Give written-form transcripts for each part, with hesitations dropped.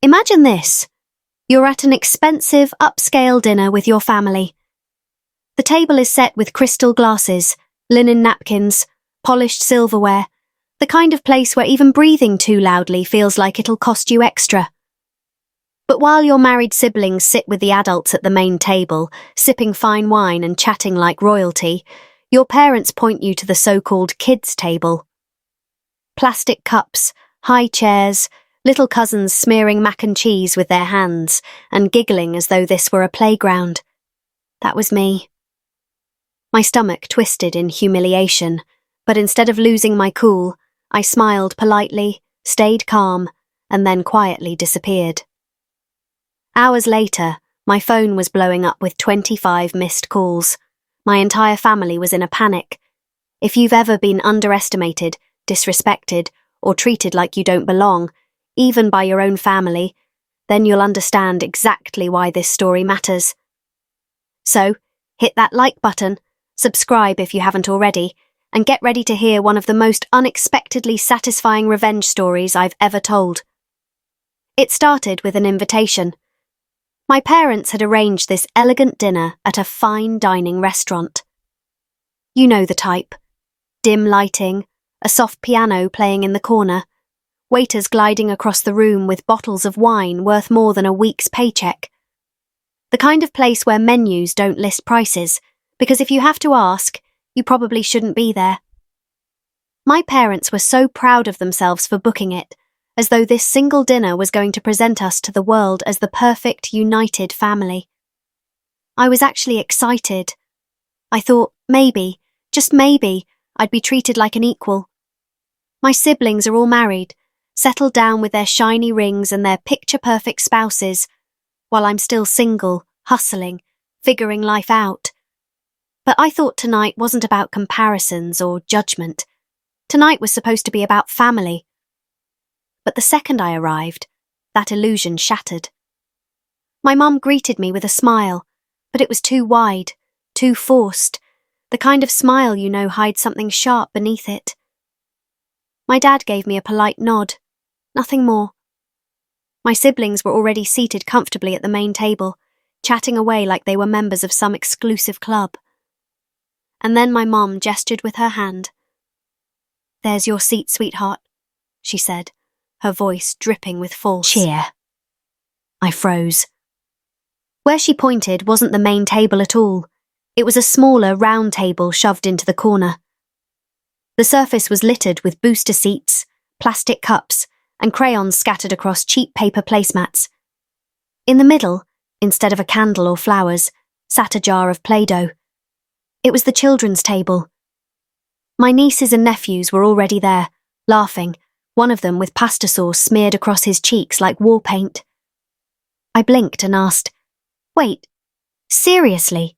Imagine this. You're at an expensive, upscale dinner with your family. The table is set with crystal glasses, linen napkins, polished silverware, the kind of place where even breathing too loudly feels like it'll cost you extra. But while your married siblings sit with the adults at the main table, sipping fine wine and chatting like royalty, your parents point you to the so-called kids' table. Plastic cups, high chairs, little cousins smearing mac and cheese with their hands and giggling as though this were a playground. That was me. My stomach twisted in humiliation, but instead of losing my cool, I smiled politely, stayed calm, and then quietly disappeared. Hours later, my phone was blowing up with 25 missed calls. My entire family was in a panic. If you've ever been underestimated, disrespected, or treated like you don't belong, even by your own family, then you'll understand exactly why this story matters. So, hit that like button, subscribe if you haven't already, and get ready to hear one of the most unexpectedly satisfying revenge stories I've ever told. It started with an invitation. My parents had arranged this elegant dinner at a fine dining restaurant. You know the type. Dim lighting, a soft piano playing in the corner, waiters gliding across the room with bottles of wine worth more than a week's paycheck. The kind of place where menus don't list prices, because if you have to ask, you probably shouldn't be there. My parents were so proud of themselves for booking it, as though this single dinner was going to present us to the world as the perfect, united family. I was actually excited. I thought maybe, just maybe, I'd be treated like an equal. My siblings are all married, settled down with their shiny rings and their picture-perfect spouses, while I'm still single, hustling, figuring life out. But I thought tonight wasn't about comparisons or judgment. Tonight was supposed to be about family. But the second I arrived, that illusion shattered. My mum greeted me with a smile, but it was too wide, too forced, the kind of smile you know hides something sharp beneath it. My dad gave me a polite nod, nothing more. My siblings were already seated comfortably at the main table, chatting away like they were members of some exclusive club. And then my mum gestured with her hand. "There's your seat, sweetheart," she said, her voice dripping with false cheer. I froze. Where she pointed wasn't the main table at all. It was a smaller, round table shoved into the corner. The surface was littered with booster seats, plastic cups, and crayons scattered across cheap paper placemats. In the middle, instead of a candle or flowers, sat a jar of Play-Doh. It was the children's table. My nieces and nephews were already there, laughing, one of them with pasta sauce smeared across his cheeks like war paint. I blinked and asked, "Wait, seriously?"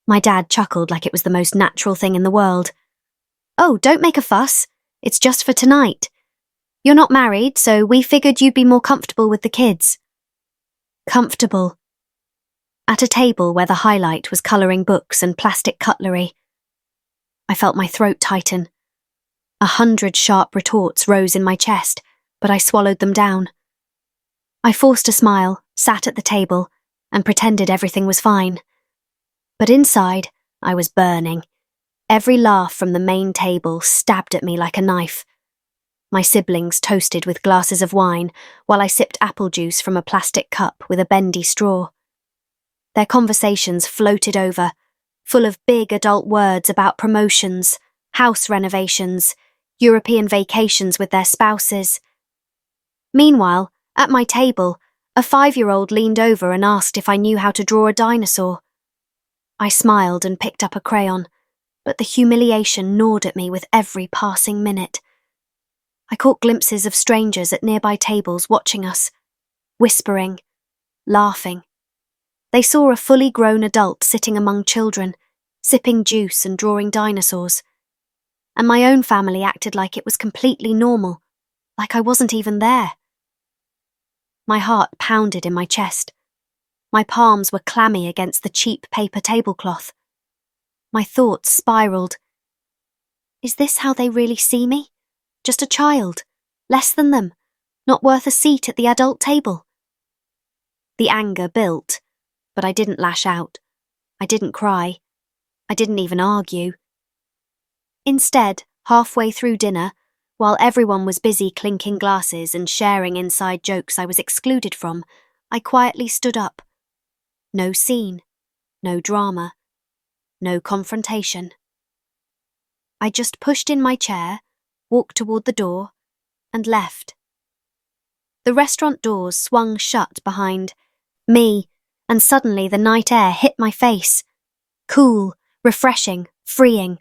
My dad chuckled like it was the most natural thing in the world. "Oh, don't make a fuss. It's just for tonight. You're not married, so we figured you'd be more comfortable with the kids." Comfortable. At a table where the highlight was colouring books and plastic cutlery. I felt my throat tighten. 100 sharp retorts rose in my chest, but I swallowed them down. I forced a smile, sat at the table, and pretended everything was fine. But inside, I was burning. Every laugh from the main table stabbed at me like a knife. My siblings toasted with glasses of wine, while I sipped apple juice from a plastic cup with a bendy straw. Their conversations floated over, full of big adult words about promotions, house renovations, European vacations with their spouses. Meanwhile, at my table, a 5-year-old leaned over and asked if I knew how to draw a dinosaur. I smiled and picked up a crayon, but the humiliation gnawed at me with every passing minute. I caught glimpses of strangers at nearby tables watching us, whispering, laughing. They saw a fully grown adult sitting among children, sipping juice and drawing dinosaurs. And my own family acted like it was completely normal, like I wasn't even there. My heart pounded in my chest. My palms were clammy against the cheap paper tablecloth. My thoughts spiraled. Is this how they really see me? Just a child, less than them, not worth a seat at the adult table. The anger built, but I didn't lash out. I didn't cry. I didn't even argue. Instead, halfway through dinner, while everyone was busy clinking glasses and sharing inside jokes I was excluded from, I quietly stood up. No scene, no drama, no confrontation. I just pushed in my chair, walked toward the door, and left. The restaurant doors swung shut behind me, and suddenly the night air hit my face. Cool, refreshing, freeing.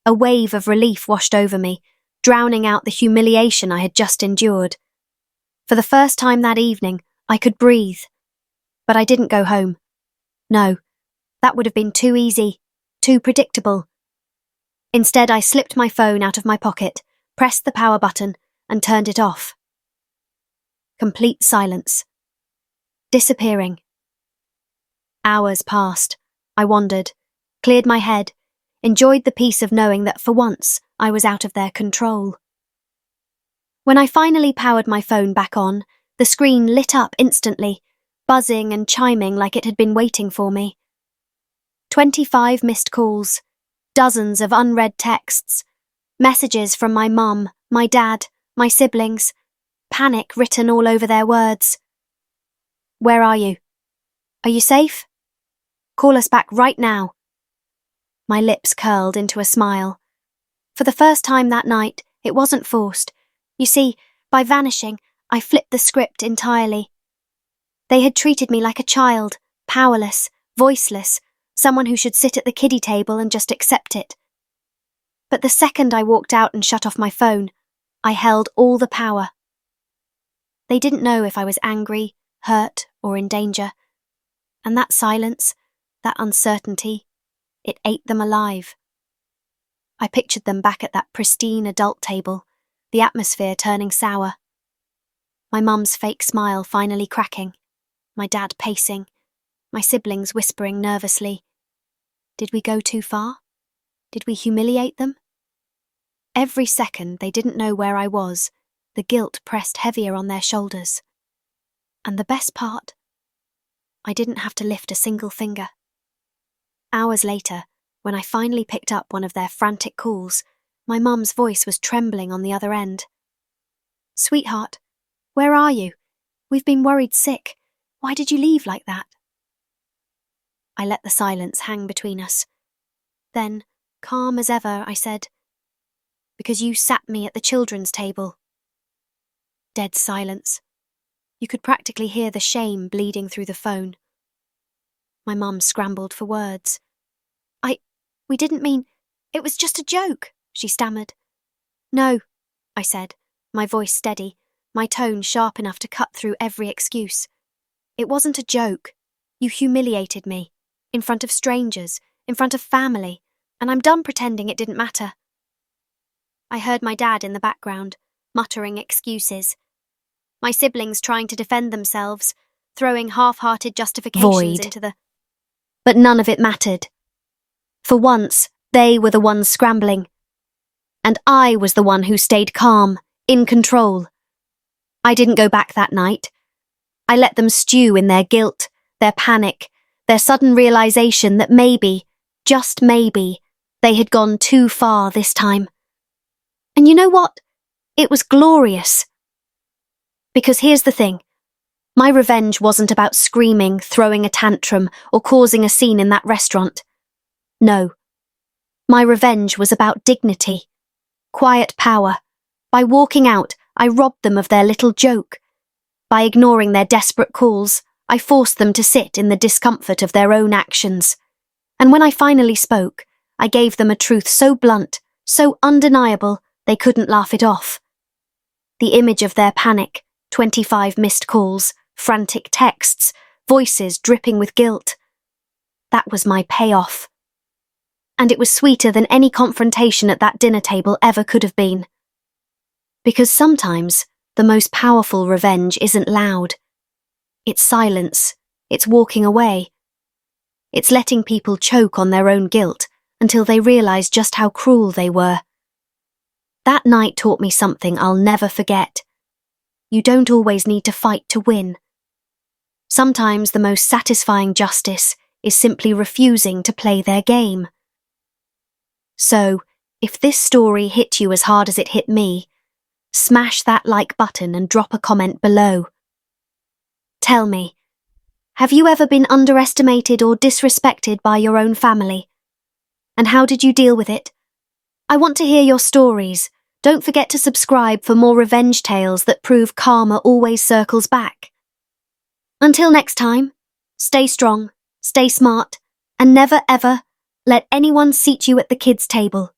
A wave of relief washed over me, drowning out the humiliation I had just endured. For the first time that evening, I could breathe. But I didn't go home. No, that would have been too easy, too predictable. Instead, I slipped my phone out of my pocket, pressed the power button, and turned it off. Complete silence. Disappearing. Hours passed. I wandered, cleared my head, enjoyed the peace of knowing that for once I was out of their control. When I finally powered my phone back on, the screen lit up instantly, buzzing and chiming like it had been waiting for me. 25 missed calls, dozens of unread texts, messages from my mum, my dad, my siblings, panic written all over their words. Where are you? Are you safe? Call us back right now. My lips curled into a smile. For the first time that night, it wasn't forced. You see, by vanishing, I flipped the script entirely. They had treated me like a child, powerless, voiceless, someone who should sit at the kiddie table and just accept it. But the second I walked out and shut off my phone, I held all the power. They didn't know if I was angry, hurt, or in danger. And that silence, that uncertainty, it ate them alive. I pictured them back at that pristine adult table, the atmosphere turning sour. My mum's fake smile finally cracking, my dad pacing, my siblings whispering nervously. Did we go too far? Did we humiliate them? Every second they didn't know where I was, the guilt pressed heavier on their shoulders. And the best part? I didn't have to lift a single finger. Hours later, when I finally picked up one of their frantic calls, my mum's voice was trembling on the other end. Sweetheart, where are you? We've been worried sick. Why did you leave like that? I let the silence hang between us. Then, calm as ever, I said, because you sat me at the children's table. Dead silence. You could practically hear the shame bleeding through the phone. My mum scrambled for words. We didn't mean, it was just a joke, she stammered. No, I said, my voice steady, my tone sharp enough to cut through every excuse. It wasn't a joke. You humiliated me, in front of strangers, in front of family, and I'm done pretending it didn't matter. I heard my dad in the background, muttering excuses. My siblings trying to defend themselves, throwing half-hearted justifications into the... But none of it mattered. For once, they were the ones scrambling. And I was the one who stayed calm, in control. I didn't go back that night. I let them stew in their guilt, their panic, their sudden realization that maybe, just maybe, they had gone too far this time. And you know what? It was glorious. Because here's the thing. My revenge wasn't about screaming, throwing a tantrum, or causing a scene in that restaurant. No. My revenge was about dignity. Quiet power. By walking out, I robbed them of their little joke. By ignoring their desperate calls, I forced them to sit in the discomfort of their own actions. And when I finally spoke, I gave them a truth so blunt, so undeniable, they couldn't laugh it off. The image of their panic, 25 missed calls, frantic texts, voices dripping with guilt. That was my payoff. And it was sweeter than any confrontation at that dinner table ever could have been. Because sometimes the most powerful revenge isn't loud. It's silence. It's walking away. It's letting people choke on their own guilt until they realize just how cruel they were. That night taught me something I'll never forget. you don't always need to fight to win. Sometimes the most satisfying justice is simply refusing to play their game. So, if this story hit you as hard as it hit me, smash that like button and drop a comment below. Tell me, have you ever been underestimated or disrespected by your own family? And how did you deal with it? I want to hear your stories. Don't forget to subscribe for more revenge tales that prove karma always circles back. Until next time, stay strong, stay smart, and never ever let anyone seat you at the kids' table.